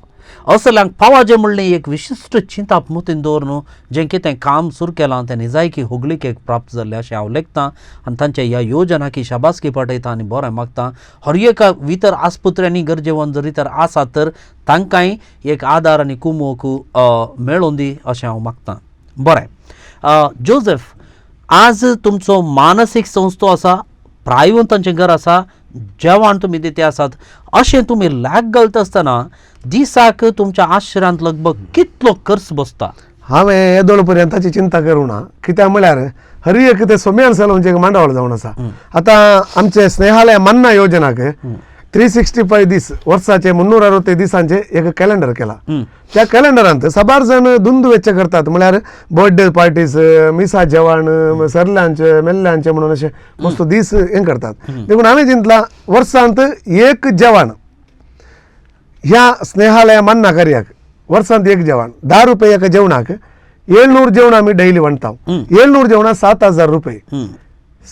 असल्यांक फावाचें म्हणलें एक विशिश्ट चिंताप मतीन दवरून जें कितें काम सुरू केलां तें निजायकी होगलीकेक प्राप्त जाल्लें अशें हांव लेखतां आनी तांच्या ह्या योजनाकी शाबासकी पाठयतां आनी बरें मागतां हर एका भितर आस्पत्र्यांनी गरजेवंत जरी तर आसात तर तांकांय एक आदार आनी कुमोक मेळोवन दी अशें हांव मागतां बरें जोसेफ आज तुमचो मानसीक संस्थो आसा प्रायवंतांचें घर आसा जेवण तुमी दिते आसात अशें तुमी लॅक घालता आसतना दिसाक तुमच्या आश्रयांत लगभग कितलो खर्च बसता हांवें येदोळ पर्यंत ताची चिंता करूं ना कित्याक म्हळ्यार हर एक ते सोम्यान सलोनचें एक मांडावळ जावन आसा आतां आमचे स्नेहालय मन्ना योजनाक 365 दीस वर्साचे 365 दिसांचे एक कॅलेंडर केला त्या कॅलेंडरांत 12 जाण धुंद वेच्चे करतात म्हळ्यार बर्थडे पार्टीज मिसा जेवण सरल्यांचे मेल्ल्यांचे म्हणून अशें मस्त दीस हें करतात देखून हांवें चिंतलां वर्सांत एक जेवण ह्या स्नेहालया मन्ना कार्याक वर्सांत एक जेवण 10 रुपये एका जेवणाक 700 जेवण आमी डेली वांटता 700 जेवणाक 7,000 रुपये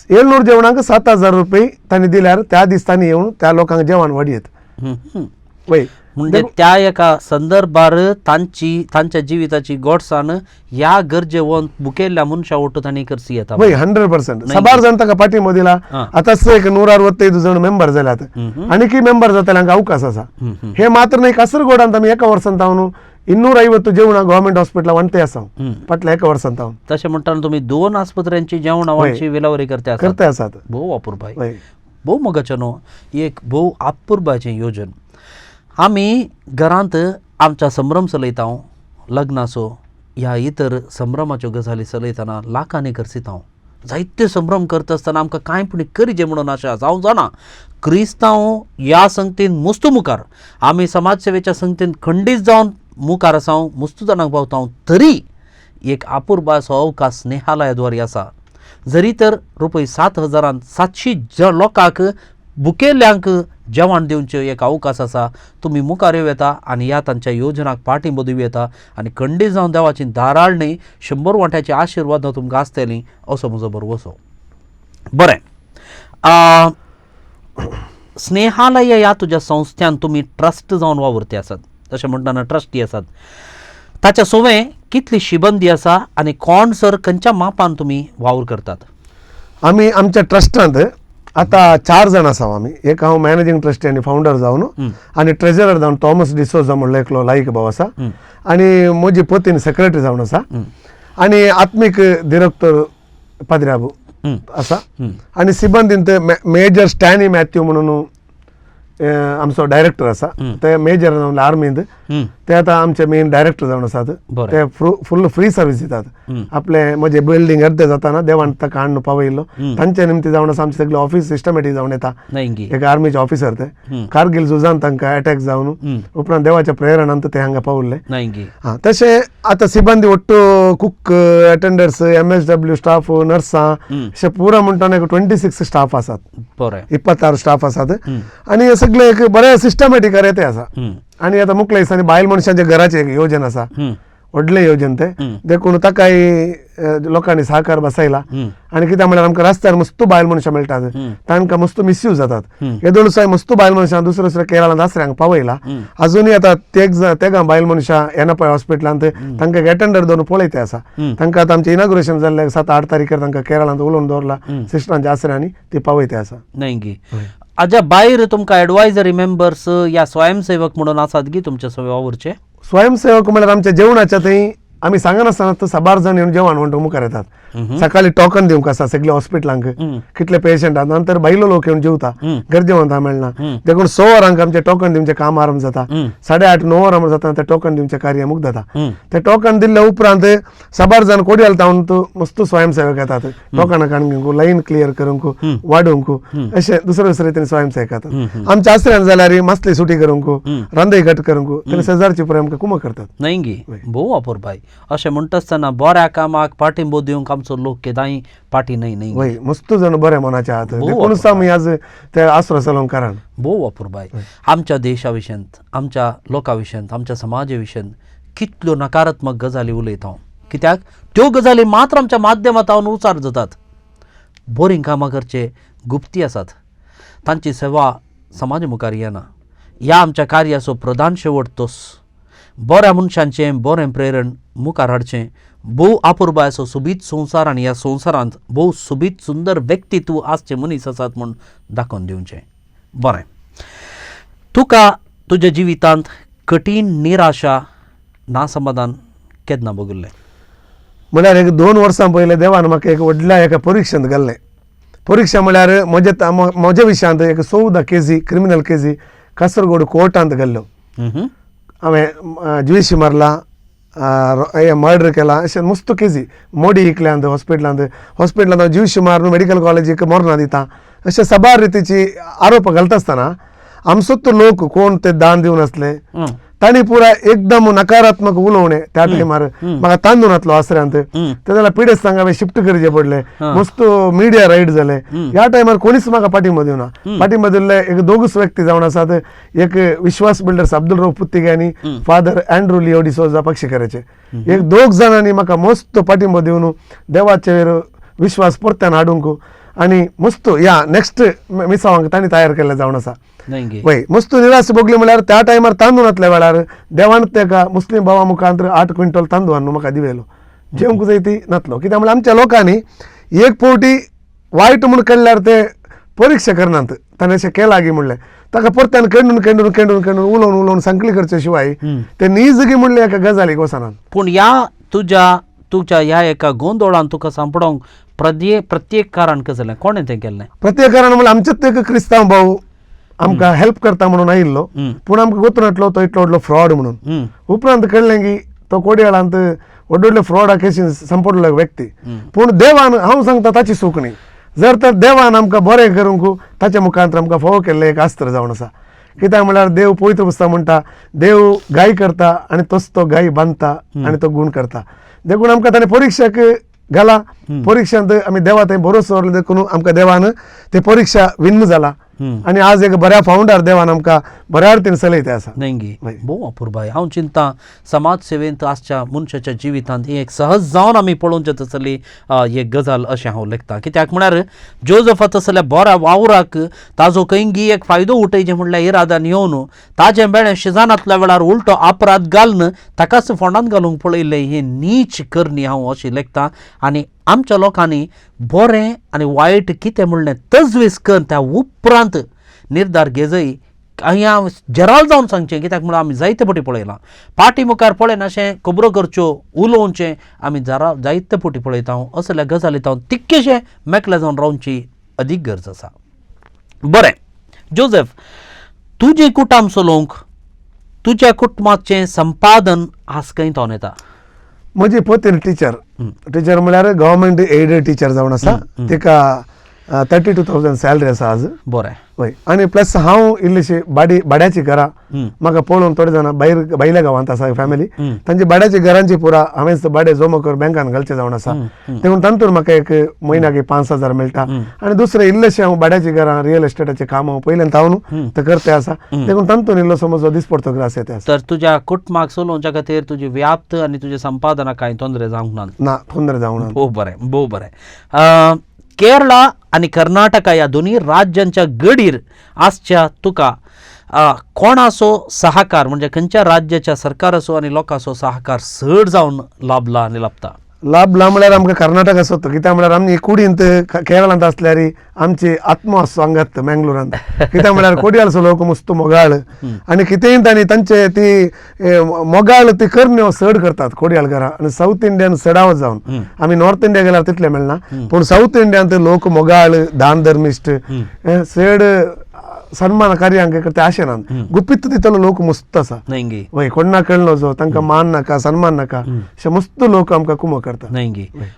700 जेवणाक 7,000 रुपये तांणी दिल्यार त्या दिसतांनी येवन त्या लोकांक जेवण वाडयेत वय म्हणजे त्या एका संदर्भार तांच्या जिविताची गोडसाण ह्या गरजेवंत बुकेल्ल्या मनशा ओटू तांणी करची येता वय 100% 12 जाण ताका पाठिंबो दिला आतां एक 165 जण मेंबर जाल्यात आनीकय मेंबर जातल्यांक अवकाश आसा हे मात्र न्ही कासरगोडांत आमी एका वर्सांत हांव 250 जेवणां गव्हर्मेंट हॉस्पिटलां वांटते आसा फाटल्या एका वर्सांत हांव तशें म्हणटाना तुमी 2 आस्पत्र्यांची जेवणाची विलावरी करते आसात भोव अपुर्बाय भोव मोगाचें न्हू एक भोव अपुर्बाचें योजन आमी घरांत आमच्या संभ्रम चलयता लग्नाचो ह्या इतर संभ्रमाच्यो गजाली चलयतना लाखांनी करसिता जायते संभ्रम करता आसतना आमकां कांय पूण करीचें म्हणून आशा जावं जाणा क्रिस्तांव ह्या संगतीन मुस्तू मुखार आमी समाज सेवेच्या संगतीन खंडीत जावन मुखार आसा मुस्तू जाणांक पावता तरी एक अपुर्बा असो अवकाश स्नेहालयाद्वारे आसा जरी तर रुपये 7,700 लोकांक बुकेल्ल्यांक जेवण दिवचे एक अवकाश आसा तुमी मुखार येवं येता आनी ह्या तांच्या योजनाक पाठिंबो दिवं येता आनी खंडीत जावन देवाची दाराळणी 100 वांट्याची आशिर्वादां तुमकां आसतलीं असो म्हजो बरो वसो बरें स्नेहालय ह्या तुज्या संस्थान तुमी ट्रस्ट जावन वावुरते आसात तशें म्हणटाना ट्रस्टी आसात ताच्या सोवे कितली शिबंदी आसा आनी कोण सर खंयच्या मापान तुमी वावर करतात आमी आमच्या ट्रस्टांत आतां 4 जाण आसा आमी एक हांव मॅनेजिंग ट्रस्टी आनी फावंडर जावन आनी ट्रेजरर जावन थॉमस डिसोजा म्हणलो एकलो लायक भाव आसा आनी म्हजी पत्नी सेक्रेटरी जावन आसा आनी आत्मीक दिरोक्तर पाद्र्याबू आसा आनी सिबंदींत मेजर स्टॅनी मॅथ्यू म्हणून आमचो डायरेक्टर आसा ते मेजर जावन आर्मींत ते आतां आमचे मेन डायरेक्टर जावन आसात ते फुल फ्री सर्वीस दितात आपले म्हजे बिल्डींग अर्दे जाताना देवान ताका हाडून पावयल्लो तांचे निमती जावन आसा आमचे सगळे ऑफिस सिस्टमॅटीक जावन येता एक आर्मीचे ऑफिसर ते कारगिल झुजान तांकां अटॅक जावन उपरांत देवाच्या प्रेरणांत ते हांगा पावल्ले तशें आतां सिबंदी Otto cook attenders MSW staff नर्सां अशें पुरो म्हणटा एक 26 स्टाफ आसात 26 स्टाफ आसात आनी सगळे एक बरे सिस्टमॅटीक येते आसा आनी आतां मुखल्या दिसांनी बायल मनशांच्या घराची एक योजना आसा व्हडले येवजण ते देखून ताकाय लोकांनी सहकार बसयला आनी कित्याक म्हळ्यार आमकां रस्त्यार मस्त बायल मनशां मेळटात तांकां मस्त मिसयूज जातात हे दोनूय मस्त बायल मनशां दुसऱ्या दुसऱ्या केरळांत आसऱ्यांक पावयला अजुनूय आतां तेगा बायल मनशां येना पळय हॉस्पिटलांत तांकां अटेंडर दवरून पळयते आसा तांकां आतां आमचें इनॉग्रेशन जाल्लें 7-8 तारखेर तांकां केरळांत उलोवन दवरला सिस्टरांच्या आसऱ्यांनी ती पावयते आसा नाही हाज्या भायर तुमकां एडवायझरी मेंबर्स या स्वयंसेवक म्हणून आसात की तुमच्या वावरचे स्वयंसेवक म्हळ्यार आमच्या जेवणाच्या थंय आमी सांगनासतना 6-12 जाण येवन जेवण म्हणटा मुखार येतात सकाळी टोकन दिवंक आसा सगळ्या हॉस्पिटलांक कितले पेशंट आहात नंतर भायलो लोक येवन जेवता गरजेवंता मेळना देखून 6 वरांक आमचे टोकन दिवचे काम आरंभ जाता 8:30-9 वरां जाता ते टोकन दिवचे कार्य मुक्त जाता ते टोकन दिल्ल्या उपरांत 6-12 जाण कोडयाल तावन मस्त स्वयंसेवक येतात टोकनां काडूंक लायन क्लियर करूंक वाडूंक अशे दुसरे तरेन स्वयंसेवक येतात आमच्या आसऱ्यान जाल्यार मसली सुटी करूंक रांदय घट करूंक ते शेजारची पळय आमकां कुमक करतात नाही गी भोव अपुरबाय अशें म्हणटा आसतना बऱ्या कामाक पाठिंबो दिवंक आमचो लोक केदांय पाठी नाही वय मस्त जण बरे मनाचे आहात देखूनच आमी आज ते आसरो चलोवंक कारण भोव अपुरबाय आमच्या देशा विशयंत आमच्या लोकां विशयंत आमच्या समाजा विशयंत कितल्यो नकारात्मक गजाली उलयता कित्याक त्यो गजाली मात्र आमच्या माध्यमांतल्यान उचार जातात बोरींग कामां करचे गुप्ती आसात तांची सेवा समाज मुखार येना ह्या आमच्या कार्याचो प्रधान शेवट तोच बऱ्या मनशांचें बरें प्रेरण मुखार हाडचें भोव अपुरबायचो सुबीत संवसार आनी ह्या संवसारांत भोव सुबीत सुंदर व्यक्तित्व आसचे मनीस आसात म्हूण दाखोवन दिवचें बरें तुका तुज्या जिवितांत कठीण निराशा नासमाधान केन्ना भोगिल्लें म्हळ्यार एक 2 वर्सां पयले देवान म्हाका एक व्हडल्या एका परिक्षेंत घाल्लें परीक्षा म्हळ्यार म्हज्या विशयांत एक 14 केजी क्रिमिनल केजी कासरगोड कोर्टांत घाल्ल्यो हांवें जुयेशी मारला मर्डर केला अशें मस्त केजी मोडी इकल्यांत हॉस्पिटलांत जुयेशी मारून मेडिकल कॉलेजीक मरणां दिता अशें सबार रितीची आरोप घालता आसतना आमचोच लोक कोण ते दान दिवन आसले तांणी पुराय एकदम नकारात्मक उलोवणें त्या टायमार म्हाका तांदून घातलो आसऱ्यांत ते जाल्यार पिडेस्त हांगा हांवें शिफ्ट करचें पडलें मस्त मिडिया रायड जाले ह्या टायमार कोणीच म्हाका पाठिंबो दिवना पाठिंबो दिल्ले एक 2 व्यक्ती जावन आसात एक विश्वास बिल्डर्स अब्दुल रऊफ पुत्तिगे आनी फादर अँड्रू लिओ डिसोजा पक्षिकाराचे एक 2 जाणांनी म्हाका मस्त पाठिंबो दिवन देवाचेर विश्वास परत्यान हाडूंक आनी मस्त ह्या नेक्स्ट मिसावांक तांणी तयार केल्लें जावन आसा वय मस्त निराश भोगली म्हळ्यार त्या टायमार तांदूळ घातल्या वेळार देवान तेका मुस्लीम भावा मुखांतर 8 क्विंटल तांदूळ हाडून म्हाका दिवेलो जेवंक जाय ती नातलो कित्याक म्हळ्यार आमच्या लोकांनी एक फावटी वायट म्हूण केल्यार ते परीक्षा करनात ताणें अशें केलां गी म्हणलें ताका परत्यान केंडून उलोवन संकली करचे शिवाय ते नीज गी म्हणलें एका गजालीक वचनात पूण ह्या तुज्या ह्या एका गोंदोळान तुका सांपडोवंक प्रत्येक कारण कसं जालें कोणें तें केल्लें प्रत्येक कारण म्हळ्यार आमचेच एक क्रिस्तांव भाऊ आमकां हेल्प करता म्हणून आयिल्लो पूण आमकां गोतून नाटलो तो इतलो व्हडलो फ्रॉड म्हणून उपरांत कळ्ळें की तो कोडयाळांत व्हडले फ्रॉडा केसीन संपडलो व्यक्ती पूण देवान हांव सांगता ताची सुकणी जर तर देवान आमकां बरें करूंक ताच्या मुखांतर आमकां फोव केल्लें एक अस्त्र जावन आसा कित्याक म्हळ्यार देव पवित्र पुस्तक म्हणटा देव गाय करता आनी तोच तो गाय बांदता आनी तो गूण करता देखून आमकां ताणें परीक्षाक घाला परीक्षांत आमी देवा थंय भरोसो दवरलो देखून आमकां देवान ती परीक्षा विन्न जाला आनी आज एक बऱ्या फावंडार देवान आमकां बऱ्या रितीन चलयता आसा नाही भोव अपुरबाय हांव चिंता समाज सेवेंत आसच्या मनशाच्या जिवितांत ही एक सहज जावन आमी पळोवंक तसली एक गजाल अशें हांव लेखता कित्याक म्हळ्यार जोजफ तसल्या बऱ्या वावराक ताजो कैंगी एक फायदो उठयचें म्हणल्यार इरादान येवन ताजें बेळें शिजानांतल्या वेळार उलटो अपराध घालन ताकाच फोंडांत घालूंक पळयलें ही नीच करणी हांव अशी लेखता आनी आमच्या लोकांनी बरें आनी वायट कितें म्हणलें तजवीज कर त्या उपरांत निर्धार घेजय हांव जराल जावन सांगचें कित्याक म्हळ्यार आमी जायते फावटी पळयलां पाटी मुखार पळयन अशें खबरो करच्यो उलोवचें आमी जायते फावटी पळयता असल्या गजालींत हांव तितकेशें मेकळे जावन रावची अदीक गरज आसा बरें जोसेफ तुजें कुटुंब चलोवंक तुज्या कुटुंबाचें संपादन आसकयत हांव येता म्हजी पत्नी टिचर म्हळ्यार गव्हर्मेंट एडेड टिचर जावन आसा तिका 32,000 सॅलरी आसा आज. बरें. वय आनी प्लस हांव इल्लीशी बाड्याची घरां म्हाका पळोवन थोडे जाणां भायल्या गांवांत आसा फॅमिली, तांची बाड्याची घरांची पुरा हांवेंच बाडे जमा करून बँकान घालचे जावन आसा. देखून तांतून म्हाका एक म्हयन्याक 5,000 मेळटा. आनी दुसरें इल्लेशें हांव बाड्याची घरां रियल एस्टेटाचें काम हांव पयल्यान हांव न्हू ते करते आसा. देखून तांतून इल्लोसो म्हजो दिसपडतो ग्रास येता. तर तुज्या कुटुंबाक चलोवच्या खातीर तुजी व्याप्त आनी तुज्या संपादनाक कांय तोंदरे जावंक ना. ना तोंदरे जावंक ना. भोव बरें. केरळा आणि कर्नाटका ह्या दोन्ही राज्यांच्या गडीर आसच्या तुका कोणाचो सहकार म्हणजे खंयच्या राज्याच्या सरकाराचो आनी लोकांचो सहकार चड जावन लाभला आनी लाभता? लाभला म्हळ्यार आमकां कर्नाटक आसता. कित्याक म्हळ्यार आमी कुडींत केरळांत आसल्यार आमची आत्मा सांगत मँगलोरांत. कित्याक म्हळ्यार कोडयालचो लोक मस्त मोगाळ आनी कितेंय तांणी तांचे ती मोगाळ ती करण्यो चड करतात कोडयाल घरां. आनी साऊथ इंडियन चडावत जावन आमी नॉर्थ इंडिया गेल्यार तितलें मेळना, पूण साऊथ इंडियांत लोक मोगाळ दान धर्मिश्ट चड सन्मान कार्यांक करता आशेनान गुपित दितलो लोक मस्त आसा. वय कोणा कळलो जो तांकां मान नाका सन्मान नाका अशे मस्त लोक आमकां कुमो करता.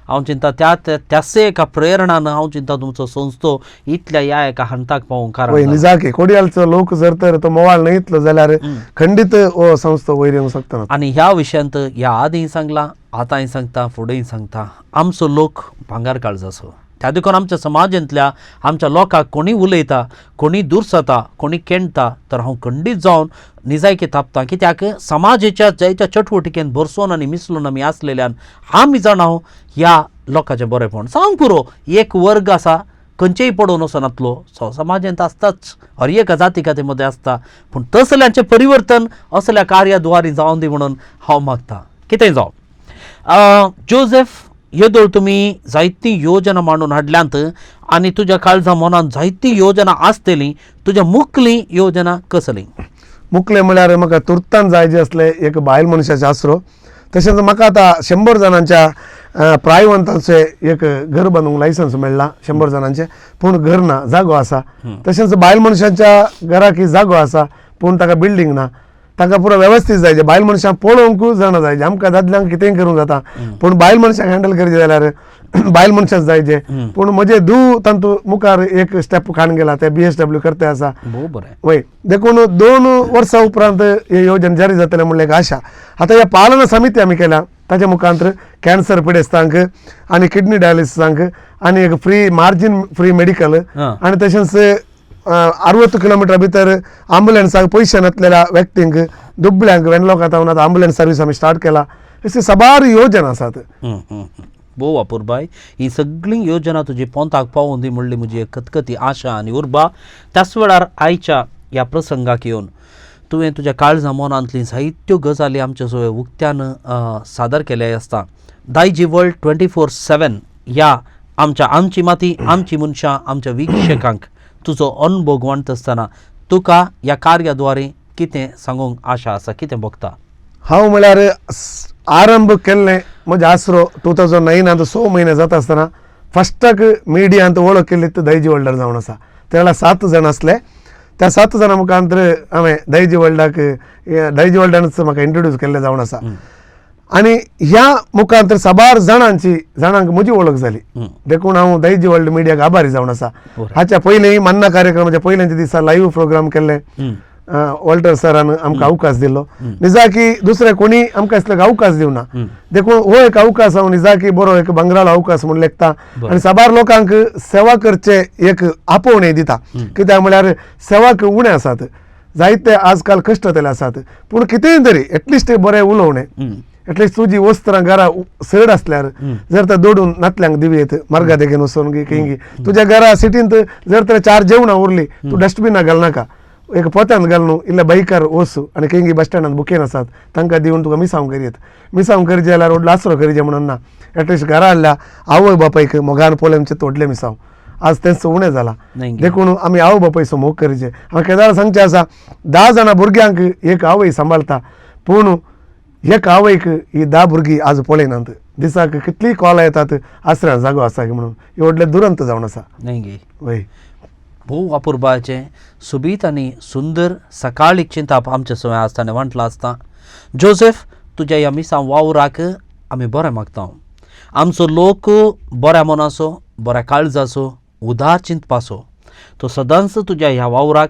हांव चिंता त्याच एका प्रेरणान हांव चिंता तुमचो संस्थो इतल्या ह्या एका हंताक पावूंक कारण. वय निजाकी कोडयालचो लोक जर तर तो मोवाळ न्हयतलो जाल्यार खंडीत हो संस्था वयर येवंक शकता. आनी ह्या विशयांत ह्या आदीं सांगलां, आतांय सांगता, फुडेंय सांगता, आमचो लोक भांगार काळजाचो. त्या देखून आमच्या समाजांतल्या आमच्या लोकांक कोणी उलयता, कोणी दुरसता, कोणी केणटा तर हांव खंडीत जावन निजायकी तापता. कित्याक समाजाच्या जायत्या चटवटिकेन भरसोन आनी मिसळून आमी आसलेल्यान आमी जाणाव ह्या लोकांचें बरेपण. सांग पुरो एक वर्ग आसा खंयचेय पडून वचनातलो समाजांत आसताच, हर एका जाती खातीर मदें आसता, पूण तसल्यांचें परिवर्तन असल्या कार्याद्वारे जावन दी म्हणून हांव मागता. कितेंय जावं. जोसेफ येदोळ तुमी जायती योजना मांडून हाडल्यांत आनी तुज्या काळजा मनान जायती योजना आसतली. तुज्या मुखली योजना कसली? मुखले म्हळ्यार म्हाका तुर्तान जाय जे असले एक बायल मनशाचे आसरो. तशेंच म्हाका आतां 100 जाणांच्या प्रायवंतांचे एक घर बांदूंक लायसन्स मेळ्ळा 100 जाणांचे, पूण घर ना, जागो आसा. तशेंच बायल मनशांच्या घराक जागो आसा पूण ताका बिल्डींग ना. ताका पुरो वेवस्थीत जाय. बायल मनशां पळोवंकूच जाणा जाय. आमकां दादल्यांक कितेंय करूंक जाता, पूण बायल मनशांक हँडल करचें जाल्यार बायल मनशांच जाय जे. पूण म्हजे तांतू मुखार एक स्टेप खाण गेला, ते BSW करते आसा. वय देखून 2 वर्सां उपरांत ही योजना जारी जातले म्हणले एक आशा. आतां ह्या पालना समिती आमी केल्या, ताच्या मुखांतर कॅन्सर पिडेस्तांक आनी किडनी डायलिसिसांक आनी एक मार्जीन फ्री मेडिकल आनी तशेंच 60 किलोमिटर भितर आंबुलन्साक पयशे नासलेल्या व्यक्तींक दुबळ्यांक वेनलॉक आतां आंबुलन्स सर्वीस आमी स्टार्ट केला. अशी साबार योजना आसात. भोव अपुर्बाय, ही सगळी योजना तुजी पोंताक पावोवन दी म्हणली म्हजी एक खतखती आशा आनी उर्बा. त्याच वेळार आयच्या ह्या प्रसंगाक येवन तुवें तुज्या काळजा मनांतली जायत्यो गजाली आमच्या सगळे उक्त्यान सादर केले आसता. दायजी वर्ल्ड 24/7 ह्या आमची माती, आमची मनशां, आमच्या वीक्षकांक तुजो अनुभव गोंडत आसतना तुका ह्या कार्याद्वारे कितें सांगूंक आशा आसा, कितें भोगता? हांव म्हळ्यार आरंभ केल्लें म्हजें आसरो 2009 6 म्हयने जाता आसतना फस्टाक मिडियांत वळख केल्ली ती दायजी वर्ल्डार जावन आसा. त्या वेळार 7 जाण आसले. त्या 7 जाणां मुखांतर हांवें दायजी वर्ल्डानच म्हाका इंट्रोड्यूस केल्लें जावन आसा. आनी ह्या मुखांतर साबार जाणांक म्हजी वळख जाली. देखून हांव दायजी वर्ल्ड मिडियाक आभारी जावन आसा. हाच्या पयलीं मन्ना कार्यक्रमाच्या पयल्याच्या दिसा लाईव्ह प्रोग्राम केल्ले, वॉल्टर सरान आमकां अवकाश दिलो. निजाकी दुसरे कोणी आमकां इसलो अवकाश दिवना. देखून हो एक अवकाश हांव निजाकी बरो एक बंगराळो अवकाश म्हूण लेखता आनी साबार लोकांक सेवा करचे एक आपोवणें दिता. कित्याक म्हळ्यार सेवाक उणें आसात, जायते आजकाल कश्ट केले आसात, पूण कितेंय तरी एटलिस्ट बरें उलोवणें, एटलिस्ट तुजी वस्त्रां घरा चड आसल्यार जर तर दोडून नातल्यांक दिवेत, मार्गा देगेन वचून गी तुज्या घरा सिटींत जर तर 4 जेवणां उरलीं, तूं डस्टबिनां घाल नाका, एक पोत्यांत घाल न्हू, इल्ले बायकार वच आनी खंयी बस स्टँडांत बुकेन आसात तांकां दिवन तुका मिसांव करीत. मिसांव करचें जाल्यार व्हडलो आसरो करीचें म्हणून ना. एटलिस्ट घरा हाडल्या आवय बापायक मोगान पोलेमचे तोडले मिसांव. आज तेंचो उणें जाला. देखून आमी आवय बापायचो मोग करचें. हांव केदार सांगचें आसा, 10 जाणां भुरग्यांक एक आवय सांबाळटा, पूण एक आवयक ही 10 भुरगीं आज पळयनात. दिसाक कितलीं कॉलां येतात आसऱ्यार जागो आसा म्हणून. हे व्हडले दुरंत जावन आसा. वय भोव अपुर्बाचें सुबीत आनी सुंदर सकाळीक चिंताप आमचे सवय आसतना वांटला आसता. जोसेफ, तुज्या ह्या मिसां वावराक आमी बरें मागता. आमचो लोक बऱ्या मनाचो, बऱ्या काळजाचो, उदार चिंतपाचो. तो सदांच तुज्या ह्या वावराक,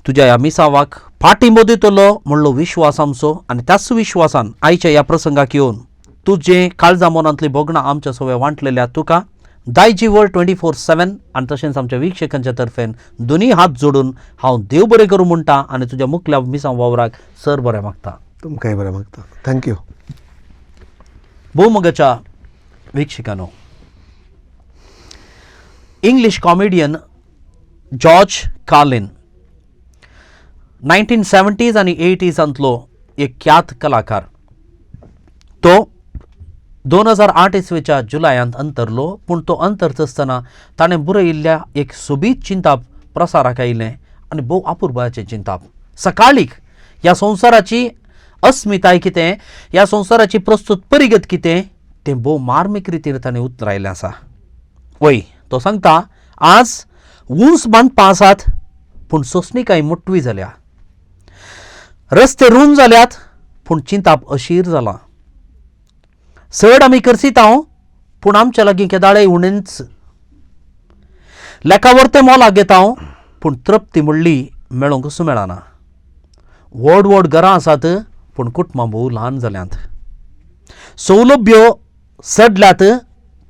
तुज्या ह्या मिसावाक फाटीं दितलो म्हणलो विश्वास आमचो. आनी त्याच विश्वासान आयच्या ह्या प्रसंगाक येवन तुजें काळजा मनांतलीं भोगणां आमच्या सगळ्या वांटलेल्या तुका दायजी वर्ल्ड 24/7 आनी तशेंच आमच्या विक्षकांच्या तर्फेन दोनी हात जोडून हांव देव बरें करूं म्हणटा आनी तुज्या मुखल्या मिसां वावराक सर बरें मागता. तुमकांय बरें मागता. थँक्यू. भोवमोगाच्या विक्षकांनो, English comedian George Carlin 1970s आनी 80सांतलो एक ख्यात कलाकार. तो 2008 इसवेच्या जुलयांत अंतरलो. पूण तो अंतरत आसतना ताणें बरयिल्ल्या एक सोबीत चिंताप प्रसाराक आयिल्लें आनी भोव अपुर्बाचें चिंताप. सकाळीक ह्या संवसाराची अस्मिताय कितें, ह्या संवसाराची प्रस्तुत परिगत कितें तें भोव मार्मीक रितीन ताणें उतरायलें आसा. वय तो सांगता, आज उंच बांदपां आसात पूण सोंसणीकाय मोटवी जाल्या. रस्ते रूंद जाल्यात पूण चिंताप अशीर जालां. चड आमी करसितांव पूण आमच्या लागीं केदाळेय उणेंच. लेखावरते मोलाक घेतांव पूण तृप्ती म्हणली मेळोंकच मेळना. व्हड व्हड घरां आसात पूण कुटुंबां भोव ल्हान जाल्यांत. सौलभ्यो सडल्यात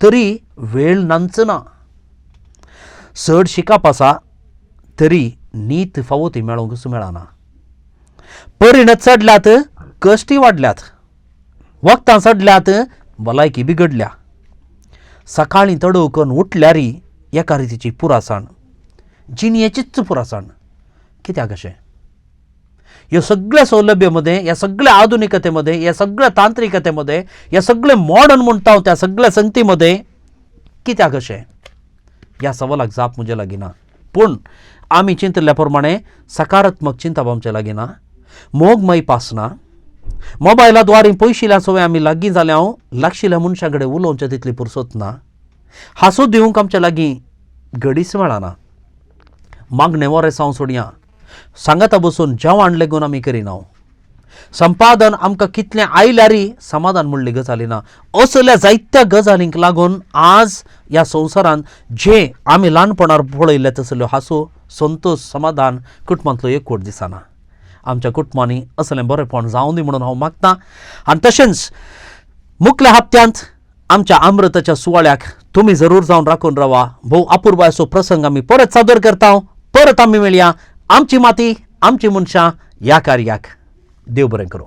तरी वेळ नांचना. चड शिकप आसा तरी नीत फावो ती मेळोंकच मेळना. परिणत चडल्यात, कश्टी वाडल्यात. वखदां सडल्यात, भलायकी बिगडल्या. सकाळीं तडोकन उठल्यारी एका रितीची पुरासाण, जिणयेचीच पुरासाण. कित्याक अशें? ह्या सगळ्या सौलभ्यामध्ये, ह्या सगळ्या आधुनिकतेमध्ये, ह्या सगळ्या तांत्रिकतेमध्ये, ह्या सगळें मॉडर्न म्हणटा त्या सगळ्या संगतीमध्ये कित्याक अशें? ह्या सवालाक जाप म्हजे लागीं ना. पूण आमी चिंतल्या प्रमाणे सकारात्मक चिंतप आमचे लागीं ना. मोगमय पासना. मोबायला द्वारे पयशिल्ल्या सवय आमी लागीं जाल्या लागशिल्ल्या मनशा कडेन उलोवचें तितली पुरसत ना. हांसो दिवंक आमच्या लागीं घडीच मेळना. मागणें वरें सावन सोडया. सांगाता बसून जेवण लेगून आमी करिना. संपादन आमकां कितलें आयल्यारी समाधान म्हणली गजाली ना. असल्या जायत्या गजालींक लागून आज ह्या संवसारांत जे आमी ल्हानपणार पळयले तसल्यो हांसो, संतोश, समाधान कुटुंबांतलो एकवट दिसना. आमच्या कुटुंबांनी असलें बरेंपण जावं दी म्हणून हांव मागतां. आनी तशेंच मुखल्या हप्त्यांत आमच्या अमृताच्या सुवाळ्याक तुमी जरूर जावन राखून रावा. भोव अपुर्बाचो प्रसंग आमी परत सादर करता. परत आमी मेळया. आमची माती, आमची मनशां ह्या कार्याक देव बरें करूं.